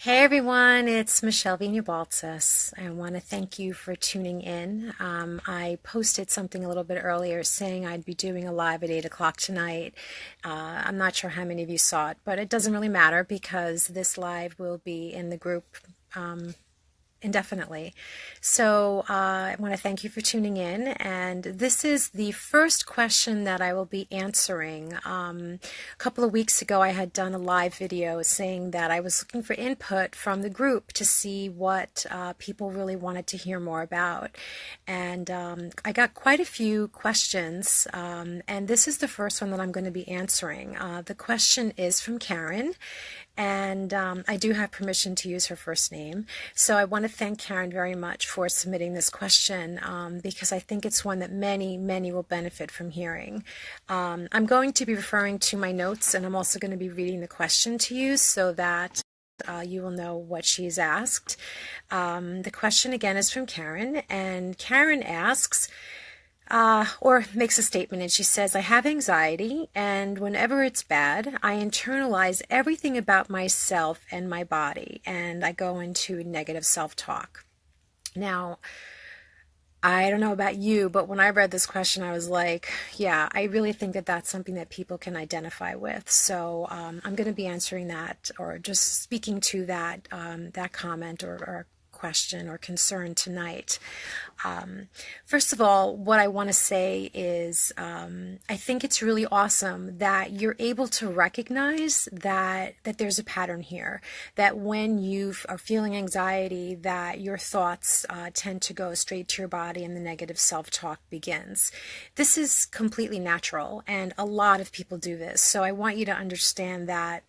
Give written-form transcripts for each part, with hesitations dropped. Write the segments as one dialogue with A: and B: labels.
A: Hey everyone, it's Michelle Vina-Baltsas. I want to thank you for tuning in. I posted something a little bit earlier saying I'd be doing a live at 8 o'clock tonight. I'm not sure how many of you saw it, but it doesn't really matter because this live will be in the group indefinitely. So I want to thank you for tuning in. And this is the first question that I will be answering. A couple of weeks ago, I had done a live video saying that I was looking for input from the group to see what people really wanted to hear more about. And I got quite a few questions. And this is the first one that I'm going to be answering. The question is from Karen. And I do have permission to use her first name. So I want to thank Karen very much for submitting this question because I think it's one that many will benefit from hearing. I'm going to be referring to my notes, and I'm also going to be reading the question to you so that you will know what she's asked. The question again is from Karen, and Karen asks, or makes a statement, and she says, I have anxiety, and whenever it's bad, I internalize everything about myself and my body, and I go into negative self-talk. Now, I don't know about you, but when I read this question, I was like, yeah, I really think that that's something that people can identify with. So I'm going to be answering that, or just speaking to that that comment or question or concern tonight. First of all, what I want to say is I think it's really awesome that you're able to recognize that there's a pattern here, that when you are feeling anxiety, that your thoughts tend to go straight to your body and the negative self-talk begins. This is completely natural, and a lot of people do this. So I want you to understand that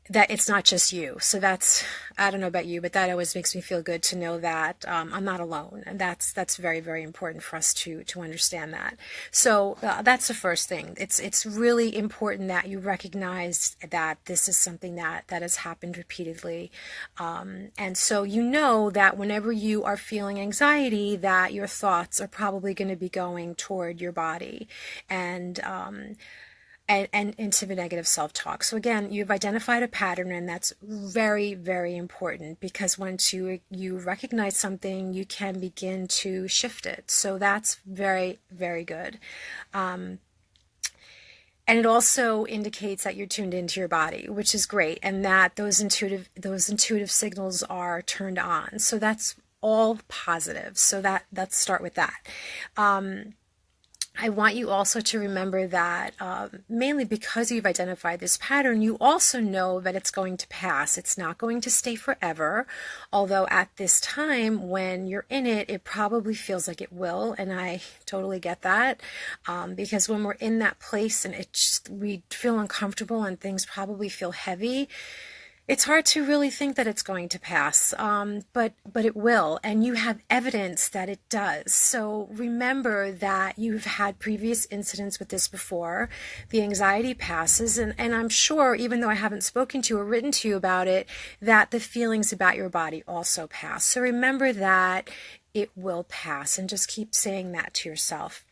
A: that it's not just you. So that's, I don't know about you, but that always makes me feel good to know that I'm not alone. And that's very important for us to understand that. So that's the first thing. It's really important that you recognize that this is something that has happened repeatedly. And so you know that whenever you are feeling anxiety, that your thoughts are probably going to be going toward your body. And into the negative self-talk. So again, you've identified a pattern, and that's very important, because once you recognize something, you can begin to shift it. So that's very good. And it also indicates that you're tuned into your body, which is great, and that those intuitive signals are turned on. So that's all positive. So let's start with that. I want you also to remember that mainly because you've identified this pattern, you also know that it's going to pass. It's not going to stay forever, although at this time when you're in it, it probably feels like it will, and I totally get that, because when we're in that place and we feel uncomfortable and things probably feel heavy, it's hard to really think that it's going to pass, but it will, and you have evidence that it does. So remember that you've had previous incidents with this before. The anxiety passes, and I'm sure, even though I haven't spoken to you or written to you about it, that the feelings about your body also pass. So remember that it will pass, and just keep saying that to yourself.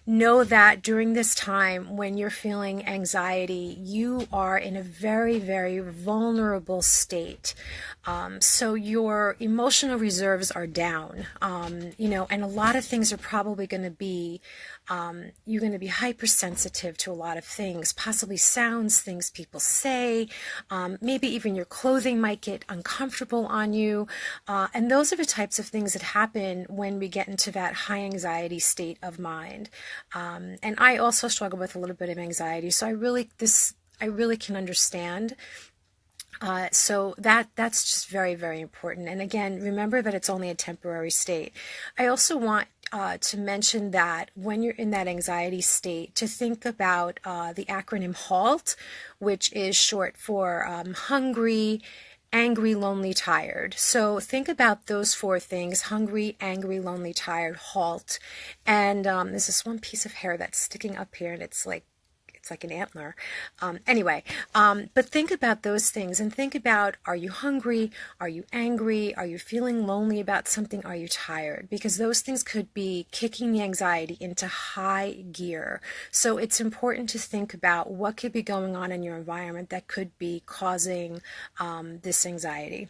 A: Know that during this time when you're feeling anxiety, you are in a very vulnerable state. So your emotional reserves are down, and a lot of things are probably going to be, you're going to be hypersensitive to a lot of things, possibly sounds, things people say, maybe even your clothing might get uncomfortable on you. And those are the types of things that happen when we get into that high anxiety state of mind. And I also struggle with a little bit of anxiety, so I really can understand. So that's just very important. And again, remember that it's only a temporary state. I also want to mention that when you're in that anxiety state, to think about the acronym HALT, which is short for hungry, angry, lonely, tired. So think about those four things: hungry, angry, lonely, tired, HALT. And there's this one piece of hair that's sticking up here, and it's It's like an antler. Anyway, but think about those things and think about, are you hungry? Are you angry? Are you feeling lonely about something? Are you tired? Because those things could be kicking the anxiety into high gear. So it's important to think about what could be going on in your environment that could be causing this anxiety.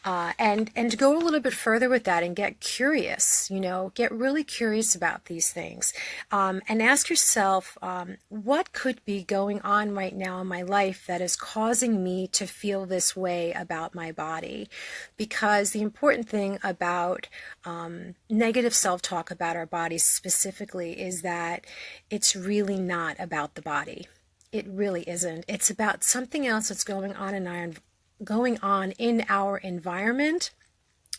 A: And to go a little bit further with that and get curious, get really curious about these things, and ask yourself, what could be going on right now in my life that is causing me to feel this way about my body? Because the important thing about negative self-talk about our bodies specifically is that it's really not about the body. It really isn't. It's about something else that's going on in our environment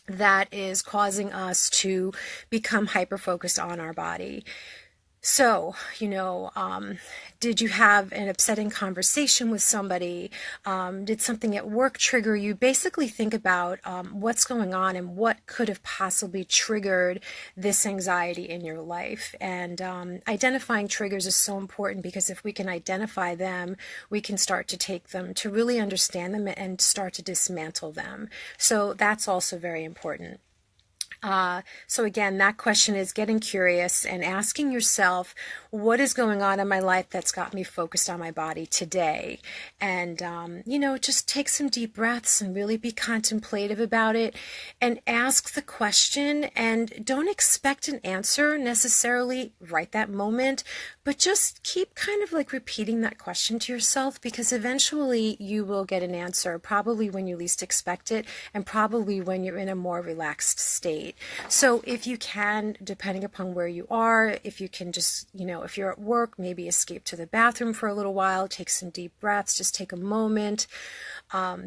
A: that is causing us to become hyper-focused on our body. So, did you have an upsetting conversation with somebody? Did something at work trigger you? Basically think about what's going on and what could have possibly triggered this anxiety in your life. And identifying triggers is so important, because if we can identify them, we can start to take them, to really understand them and start to dismantle them. So that's also very important. So again, that question is getting curious and asking yourself, what is going on in my life that's got me focused on my body today? And, just take some deep breaths and really be contemplative about it and ask the question, and don't expect an answer necessarily right that moment, but just keep kind of like repeating that question to yourself, because eventually you will get an answer, probably when you least expect it, and probably when you're in a more relaxed state. So if you can, depending upon where you are, if you can just, if you're at work, maybe escape to the bathroom for a little while, take some deep breaths, just take a moment,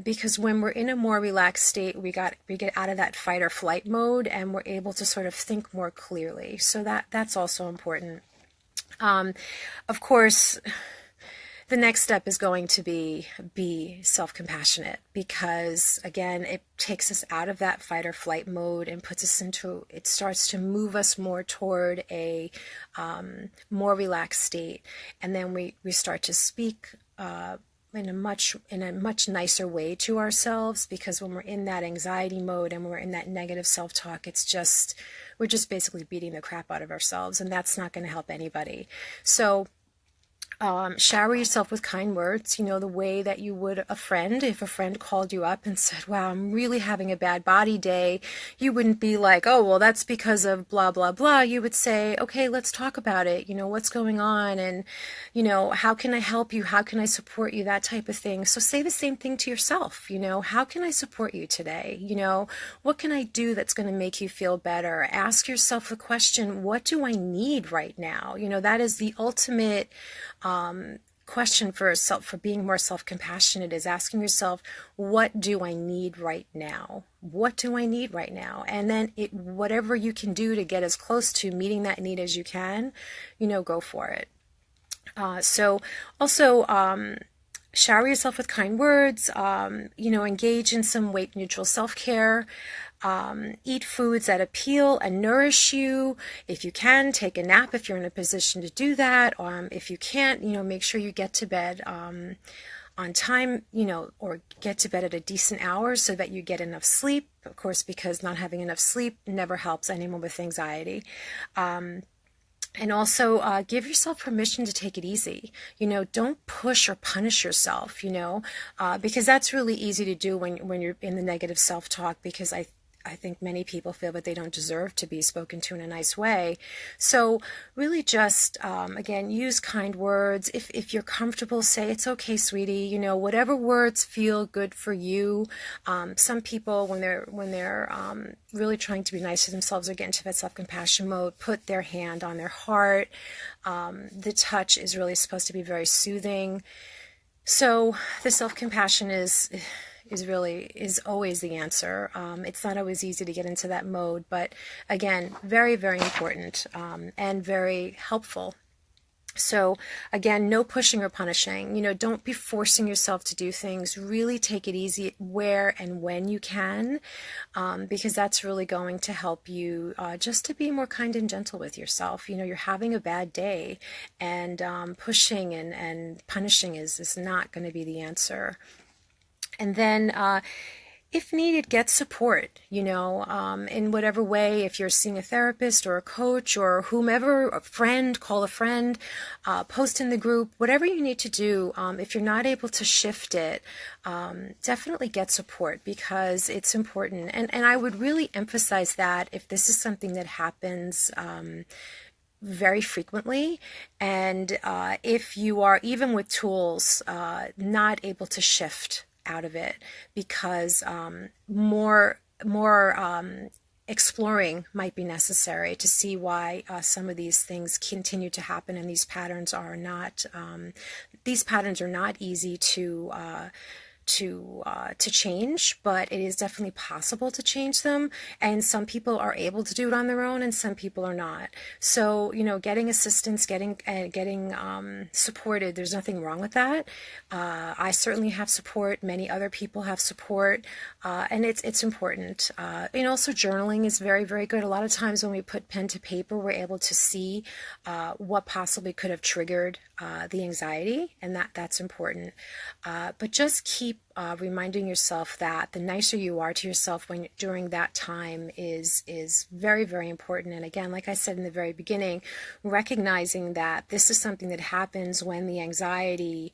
A: because when we're in a more relaxed state, we get out of that fight or flight mode, and we're able to sort of think more clearly. So that's also important. Of course, the next step is going to be self-compassionate, because again, it takes us out of that fight or flight mode and it starts to move us more toward a more relaxed state. And then we start to speak in a much nicer way to ourselves, because when we're in that anxiety mode and we're in that negative self-talk, we're just basically beating the crap out of ourselves, and that's not going to help anybody. So shower yourself with kind words, the way that you would a friend. If a friend called you up and said, wow, I'm really having a bad body day, you wouldn't be like, oh, well, that's because of blah, blah, blah. You would say, okay, let's talk about it. What's going on? And, how can I help you? How can I support you? That type of thing. So say the same thing to yourself. How can I support you today? What can I do that's going to make you feel better? Ask yourself the question, what do I need right now? That is the ultimate question for being more self-compassionate, is asking yourself, what do I need right now? What do I need right now? And then whatever you can do to get as close to meeting that need as you can, go for it. So also, shower yourself with kind words, engage in some weight-neutral self-care, eat foods that appeal and nourish you. If you can, take a nap if you're in a position to do that. If you can't, make sure you get to bed on time, or get to bed at a decent hour so that you get enough sleep, of course, because not having enough sleep never helps anyone with anxiety. And also give yourself permission to take it easy. Don't push or punish yourself, because that's really easy to do when you're in the negative self-talk, because I think many people feel that they don't deserve to be spoken to in a nice way. So really just, again, use kind words. If you're comfortable, say, it's okay, sweetie, whatever words feel good for you. Some people, when they're really trying to be nice to themselves or get into that self-compassion mode, put their hand on their heart. The touch is really supposed to be very soothing. So the self-compassion is always the answer. It's not always easy to get into that mode, but again, very, very important, and very helpful. So again, no pushing or punishing. Don't be forcing yourself to do things. Really take it easy where and when you can, because that's really going to help you just to be more kind and gentle with yourself. You're having a bad day, and pushing and punishing is not going to be the answer. And then if needed, get support, in whatever way. If you're seeing a therapist or a coach or whomever, a friend, call a friend, post in the group, whatever you need to do. If you're not able to shift it, definitely get support, because it's important. And I would really emphasize that if this is something that happens very frequently, and if you are, even with tools, not able to shift out of it, because more exploring might be necessary to see why some of these things continue to happen, and these patterns are not easy to change, but it is definitely possible to change them. And some people are able to do it on their own, and some people are not. So, getting assistance, getting supported, there's nothing wrong with that. I certainly have support. Many other people have support, and it's important. And also, journaling is very, very good. A lot of times when we put pen to paper, we're able to see what possibly could have triggered the anxiety, and that's important. But just keep reminding yourself that the nicer you are to yourself during that time is very, very important. And again, like I said in the very beginning, recognizing that this is something that happens when the anxiety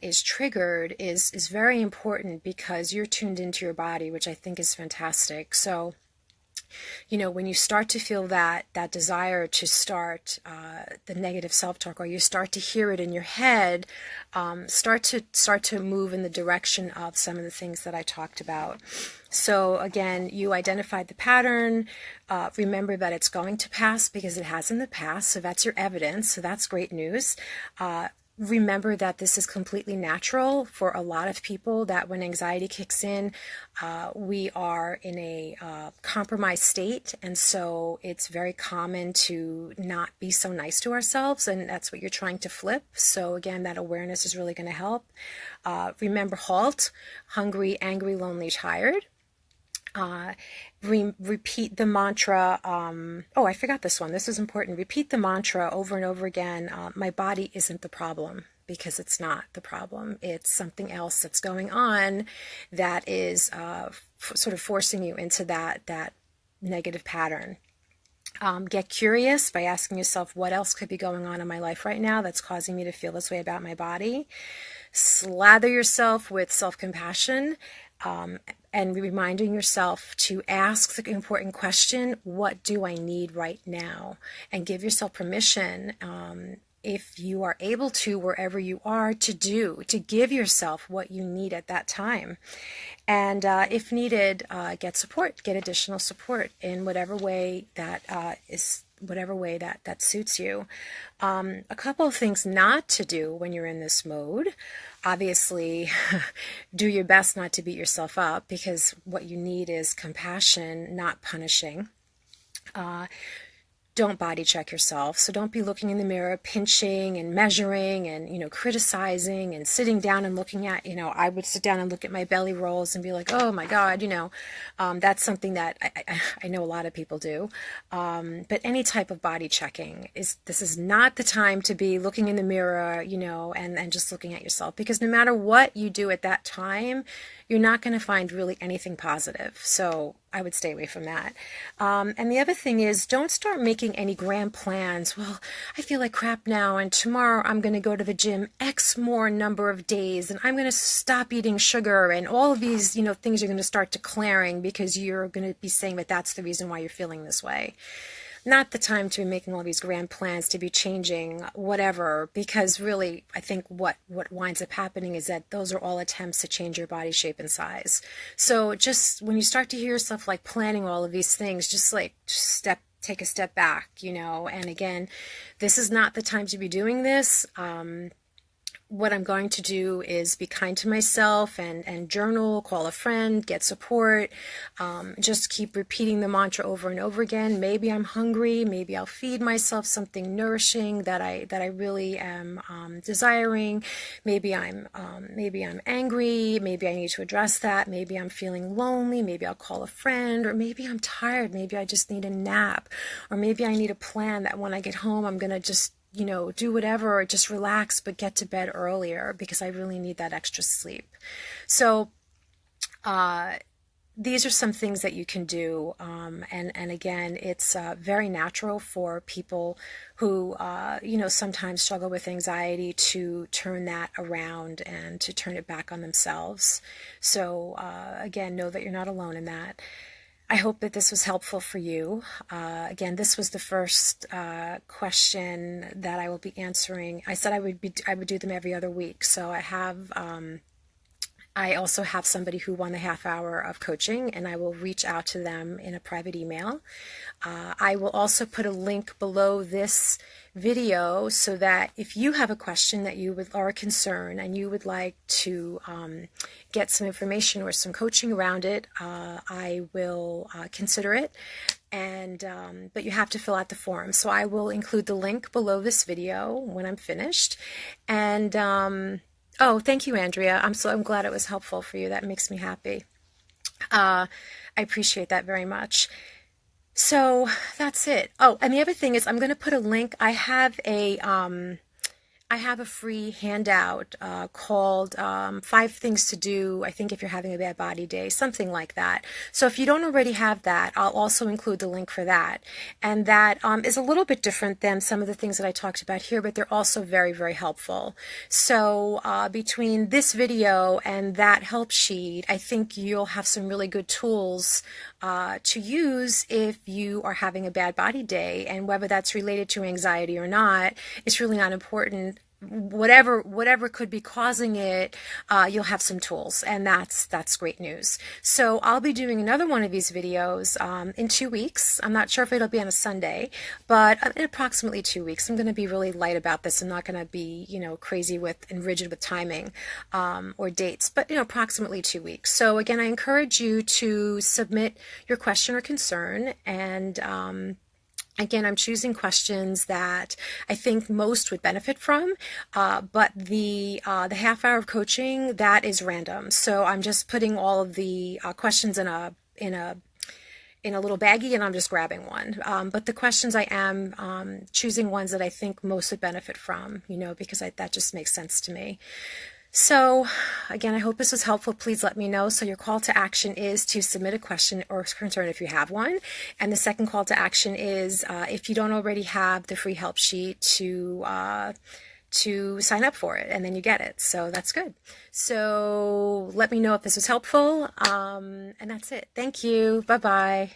A: is triggered is very important, because you're tuned into your body, which I think is fantastic. So, when you start to feel that desire to start the negative self-talk, or you start to hear it in your head, start to move in the direction of some of the things that I talked about. So again, you identified the pattern. Remember that it's going to pass, because it has in the past. So that's your evidence. So that's great news. Remember that this is completely natural for a lot of people, that when anxiety kicks in, we are in a compromised state, and so it's very common to not be so nice to ourselves, and that's what you're trying to flip. So again, that awareness is really going to help. Remember HALT: hungry, angry, lonely, tired. Repeat the mantra. I forgot this one. This is important. Repeat the mantra over and over again. My body isn't the problem, because it's not the problem. It's something else that's going on that is sort of forcing you into that negative pattern. Get curious by asking yourself, what else could be going on in my life right now that's causing me to feel this way about my body? Slather yourself with self-compassion, and reminding yourself to ask the important question, what do I need right now? And give yourself permission, if you are able to, wherever you are, to give yourself what you need at that time. And if needed, get support, get additional support in whatever way that suits you. A couple of things not to do when you're in this mode. Obviously, do your best not to beat yourself up, because what you need is compassion, not punishing. Don't body check yourself. So don't be looking in the mirror, pinching and measuring and, criticizing and sitting down and looking at, I would sit down and look at my belly rolls and be like, oh my God, that's something that I know a lot of people do. But any type of body checking this is not the time to be looking in the mirror, and just looking at yourself, because no matter what you do at that time, you're not going to find really anything positive. So I would stay away from that. And the other thing is, don't start making any grand plans. Well, I feel like crap now, and tomorrow I'm going to go to the gym X more number of days, and I'm going to stop eating sugar, and all of these, things are going to start declaring, because you're going to be saying that that's the reason why you're feeling this way. Not the time to be making all these grand plans, to be changing whatever, because really, I think what winds up happening is that those are all attempts to change your body shape and size. So just when you start to hear yourself like planning all of these things, just like take a step back, and again, this is not the time to be doing this. what I'm going to do is be kind to myself and journal, call a friend, get support, just keep repeating the mantra over and over again. Maybe I'm hungry, maybe I'll feed myself something nourishing that I really am desiring. Maybe I'm angry, maybe I need to address that, maybe I'm feeling lonely, maybe I'll call a friend, or maybe I'm tired, maybe I just need a nap, or maybe I need a plan that when I get home I'm gonna just do whatever or just relax, but get to bed earlier because I really need that extra sleep. So these are some things that you can do. And again, it's very natural for people who, sometimes struggle with anxiety to turn that around and to turn it back on themselves. So again, know that you're not alone in that. I hope that this was helpful for you. Again, this was the first question that I will be answering. I said I would do them every other week. So I also have somebody who won the half hour of coaching, and I will reach out to them in a private email. I will also put a link below this video so that if you have a question that or a concern and you would like to get some information or some coaching around it, I will consider it. And but you have to fill out the form. So I will include the link below this video when I'm finished. And oh, thank you, Andrea. I'm glad it was helpful for you. That makes me happy. I appreciate that very much. So that's it. Oh, and the other thing is I'm going to put a link. I have a free handout called 5 Things to Do, I think, if you're having a bad body day, something like that. So if you don't already have that, I'll also include the link for that. And that is a little bit different than some of the things that I talked about here, but they're also very, very helpful. So between this video and that help sheet, I think you'll have some really good tools to use if you are having a bad body day, and whether that's related to anxiety or not, it's really not important. Whatever could be causing it, you'll have some tools, and that's great news. So I'll be doing another one of these videos in 2 weeks. I'm not sure if it'll be on a Sunday, but in approximately 2 weeks. I'm going to be really light about this. I'm not going to be crazy and rigid with timing or dates, but approximately 2 weeks. So again, I encourage you to submit your question or concern, and again, I'm choosing questions that I think most would benefit from, but the half hour of coaching, that is random. So I'm just putting all of the questions in a little baggie, and I'm just grabbing one. But the questions, I am choosing ones that I think most would benefit from, because that just makes sense to me. So again, I hope this was helpful. Please let me know. So your call to action is to submit a question or concern if you have one. And the second call to action is if you don't already have the free help sheet, to sign up for it, and then you get it. So that's good. So let me know if this was helpful. And that's it. Thank you. Bye-bye.